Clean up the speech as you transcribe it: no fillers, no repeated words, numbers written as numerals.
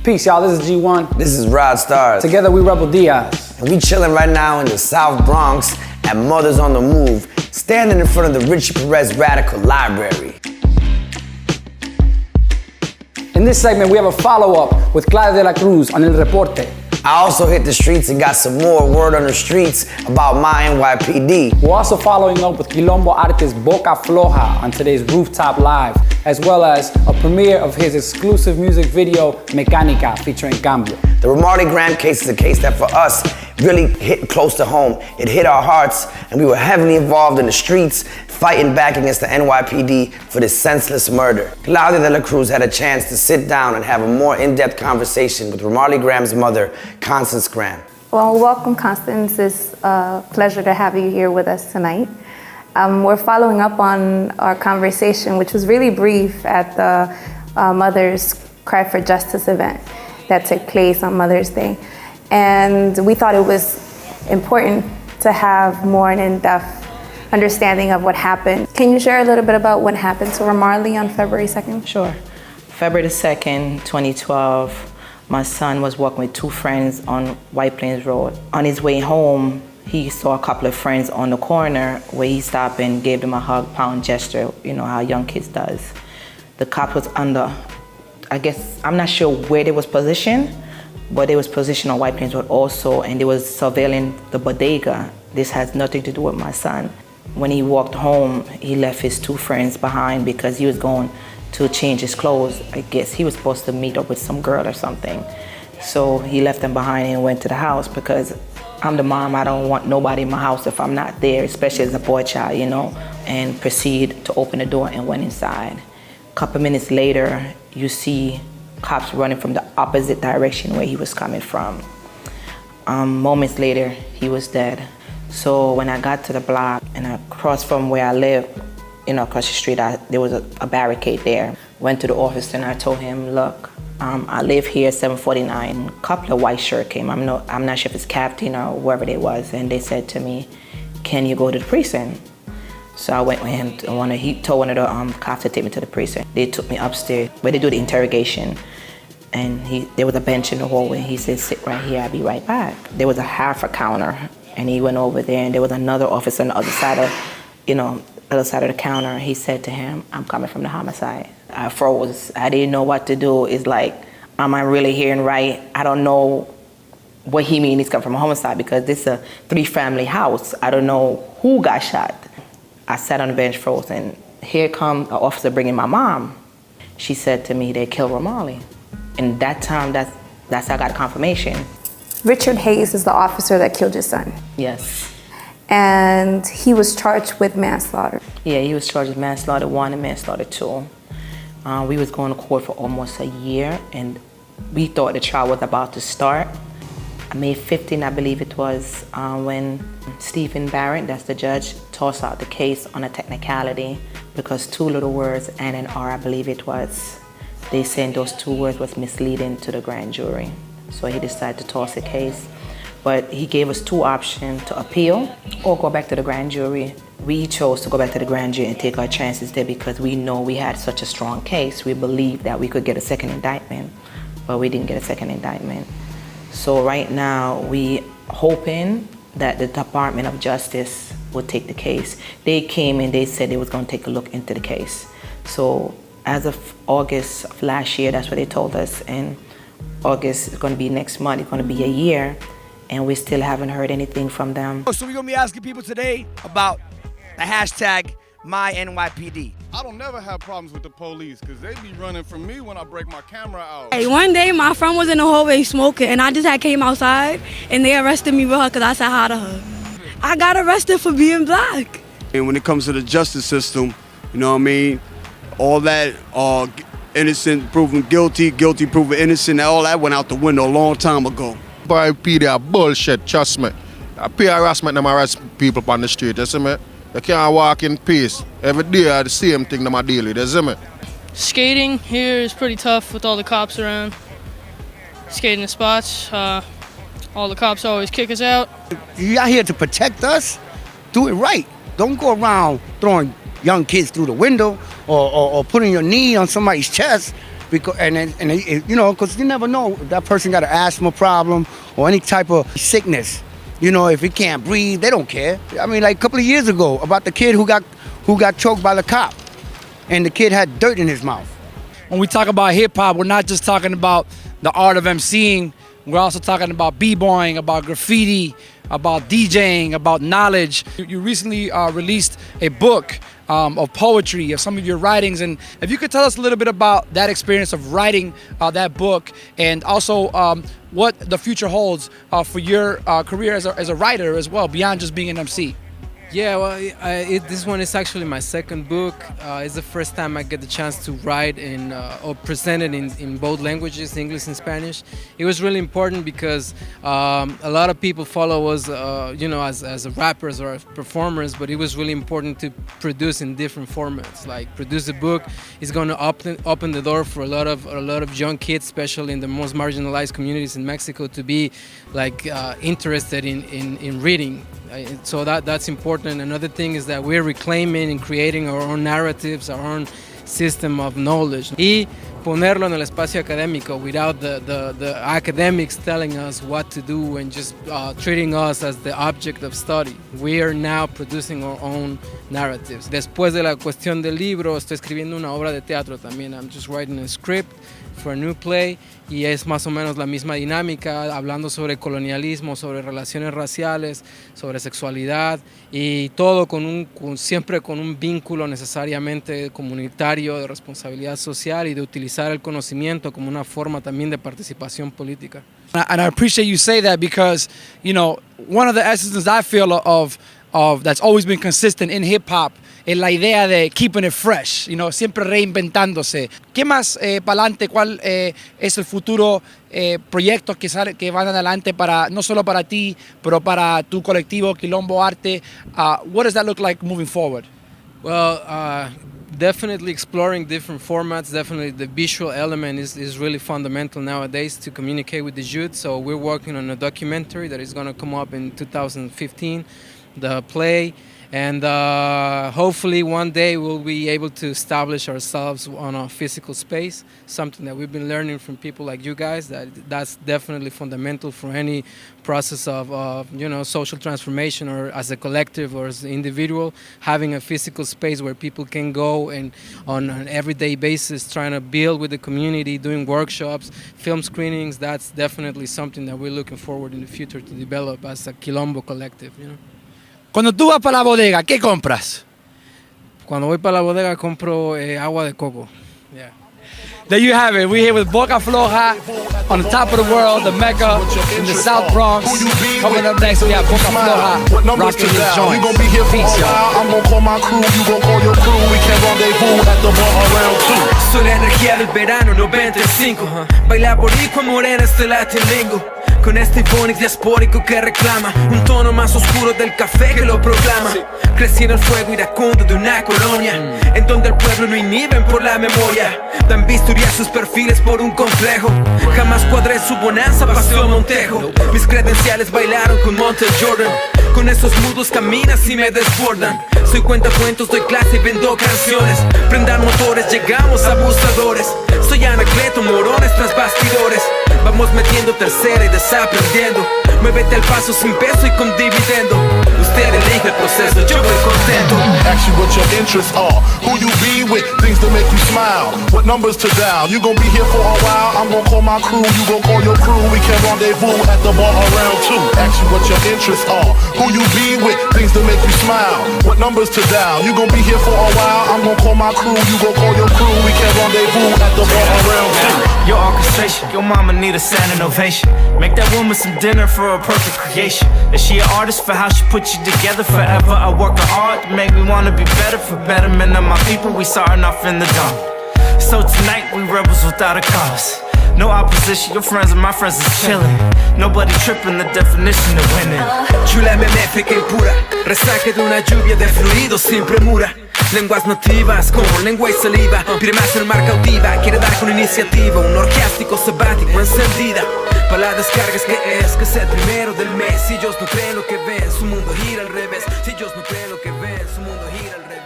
Peace, y'all. This is G1. This is Rod Stars. Together we Rebel Diaz. And we chilling right now in the South Bronx at Mothers on the Move, standing in front of the Richie Perez Radical Library. In this segment, we have a follow-up with Claudia de la Cruz on El Reporte. I also hit the streets and got some more word on the streets about my NYPD. We're also following up with Quilombo artist Boca Floja on today's Rooftop Live, as well as a premiere of his exclusive music video, Mecánica, featuring Cambio. The Ramarley Graham case is a case that for us really hit close to home. It hit our hearts, and we were heavily involved in the streets, fighting back against the NYPD for this senseless murder. Claudia de la Cruz had a chance to sit down and have a more in-depth conversation with Ramarley Graham's mother, Constance Graham. Well, welcome, Constance. It's a pleasure to have you here with us tonight. We're following up on our conversation, which was really brief at the Mother's Cry for Justice event that took place on Mother's Day. And we thought it was important to have more an in-depth understanding of what happened. Can you share a little bit about what happened to Ramarley on February 2nd? Sure. February the 2nd, 2012, my son was walking with two friends on White Plains Road. On his way home, he saw a couple of friends on the corner where he stopped and gave them a hug, pound gesture, you know how young kids does. The cop was under, I guess, I'm not sure where they was positioned, but they was positioned on White Plains Road also, and they was surveilling the bodega. This has nothing to do with my son. When he walked home, he left his two friends behind because he was going to change his clothes. I guess he was supposed to meet up with some girl or something. So he left them behind and went to the house because I'm the mom. I don't want nobody in my house if I'm not there, especially as a boy child, you know, and proceed to open the door and went inside. A couple minutes later, you see cops running from the opposite direction where he was coming from. Moments later, he was dead. So when I got to the block and across from where I live, you know, across the street, there was a barricade there. Went to the office and I told him, look, I live here, 749. A couple of white shirts came. I'm not sure if it's captain or whoever they was, and they said to me, can you go to the precinct? So I went with him. He told one of the cops to take me to the precinct. They took me upstairs where they do the interrogation. And there was a bench in the hallway. He said, sit right here, I'll be right back. There was a half a counter. And he went over there, and there was another officer on the other side of the counter. He said to him, I'm coming from the homicide. I froze. I didn't know what to do. It's like, am I really hearing right? I don't know what he means he's coming from a homicide because this is a 3-family house. I don't know who got shot. I sat on the bench, froze, and here comes an officer bringing my mom. She said to me, they killed Ramarley. And that time, that's how I got confirmation. Richard Hayes is the officer that killed your son. Yes. And he was charged with manslaughter. Yeah, he was charged with manslaughter 1 and manslaughter 2. We was going to court for almost a year, and we thought the trial was about to start. May 15, I believe it was, when Stephen Barrett, that's the judge, tossed out the case on a technicality because 2 little words and an R, I believe it was. They said those 2 words was misleading to the grand jury. So he decided to toss the case. But he gave us 2 options, to appeal or go back to the grand jury. We chose to go back to the grand jury and take our chances there because we know we had such a strong case. We believed that we could get a second indictment, but we didn't get a second indictment. So right now, we hoping that the Department of Justice would take the case. They came and they said they was gonna take a look into the case. So as of August of last year, that's what they told us, and August is going to be next month, it's going to be a year, and we still haven't heard anything from them. So we're going to be asking people today about the hashtag MyNYPD. I don't never have problems with the police because they be running from me when I break my camera out. Hey, one day my friend was in the hallway smoking, and I just came outside, and they arrested me with her because I said hi to her. I got arrested for being black. And when it comes to the justice system, you know what I mean, all that innocent proven guilty, guilty proven innocent, all that went out the window a long time ago. Boy, PD are bullshit, trust me. Peer harassment, them harass people on the street, you see me? They can't walk in peace. Every day, the same thing them are dealing with, you see me? Skating here is pretty tough with all the cops around. Skating the spots, all the cops always kick us out. You're out here to protect us? Do it right. Don't go around throwing young kids through the window or putting your knee on somebody's chest. because because you never know if that person got an asthma problem or any type of sickness. You know, if he can't breathe, they don't care. I mean, like a couple of years ago, about the kid who got choked by the cop, and the kid had dirt in his mouth. When we talk about hip hop, we're not just talking about the art of emceeing. We're also talking about b-boying, about graffiti, about DJing, about knowledge. You recently released a book of poetry, of some of your writings, and if you could tell us a little bit about that experience of writing that book, and also what the future holds for your career as a writer as well, beyond just being an MC. Yeah, well, this one is actually my second book. It's the first time I get the chance to write or present it in both languages, English and Spanish. It was really important because a lot of people follow us, as rappers or as performers, but it was really important to produce in different formats. Like produce a book is going to open the door for a lot of young kids, especially in the most marginalized communities in Mexico, to be interested in reading. So that's important. Another thing is that we're reclaiming and creating our own narratives, our own system of knowledge. Y ponerlo en el espacio académico without the academics telling us what to do and just treating us as the object of study. We are now producing our own narratives. Después de la cuestión del libro, estoy escribiendo una obra de teatro también. I'm just writing a script for a new play y es más o menos la misma dinámica, hablando sobre colonialismo, sobre relaciones raciales, sobre sexualidad y todo siempre con un vínculo necesariamente comunitario, de responsabilidad social y de utilizar el conocimiento como una forma también de participación política. And I appreciate you say that because, one of the essences I feel of that's always been consistent in hip hop es la idea de keeping it fresh, siempre reinventándose. ¿Qué más para adelante? ¿Cuál es el futuro proyectos que van adelante no solo para ti, pero para tu colectivo Quilombo Arte? What does that look like moving forward? Well, definitely exploring different formats. Definitely the visual element is really fundamental nowadays to communicate with the youth. So we're working on a documentary that is going to come up in 2015, the play. And hopefully one day we'll be able to establish ourselves on a physical space, something that we've been learning from people like you guys, that's definitely fundamental for any process of social transformation, or as a collective or as an individual, having a physical space where people can go and on an everyday basis trying to build with the community, doing workshops, film screenings. That's definitely something that we're looking forward in the future to develop as a Quilombo collective. Cuando tú vas para la bodega, ¿qué compras? Cuando voy para la bodega compro agua de coco. Yeah. There you have it. We're here with Boca Floja on the top of the world, the Mecca in the South Bronx. Coming up next, we have Boca Floja rocking his joint. Peace, y'all. I'm gonna call my crew, you gon' call your crew. We can rendezvous at the bar around 2. Soy la energía del verano 95. Baila boricua morena este Latin lingo. Con este phonics diaspórico que reclama un tono más oscuro del café que lo proclama. Crecí en el fuego iracundo de una colonia en donde el pueblo no inhiben por la memoria. Dan bisturía sus perfiles por un complejo. Jamás cuadré su bonanza, pasó Montejo. Mis credenciales bailaron con Montel Jordan. Con esos mudos caminas y me desbordan. Soy cuentacuentos, doy clase y vendo canciones. Prendan motores, llegamos abusadores. Soy Anacleto, morones tras bastidores. Vamos metiendo tercera y desaprendiendo. Muévete al paso sin peso y con dividendo. Usted elige el proceso, yo voy contento. Ask you what your interests are, who you be with, things to make you smile, what numbers to dial. You gon' be here for a while, I'm gon' call my crew, you gon' call your crew. We can rendezvous at the bar around 2. Ask you what your interests are, who you be with, things to make you smile, what numbers to dial. You gon' be here for a while, I'm gon' call my crew, you gon' call your crew. We can rendezvous at the bar around 2. Your orchestration, your mama need a standing ovation. Make that woman some dinner for a perfect creation. Is she an artist for how she put you together? Forever I work hard to make me wanna be better. For betterment of my people, we starting off in the dawn. So tonight we rebels without a cause. No opposition, your friends and my friends is chillin'. Nobody tripping, the definition of winning. Chula benéfica y pura, resaca de una lluvia de fluidos sin premura. Lenguas nativas como lengua y saliva. Pide más el mar cautiva, quiere dar con iniciativa. Un orgiástico sabático encendida. Para la descarga es que es el primero del mes. Si ellos no creen lo que ven, su mundo gira al revés. Si ellos no creen lo que ven, su mundo gira al revés.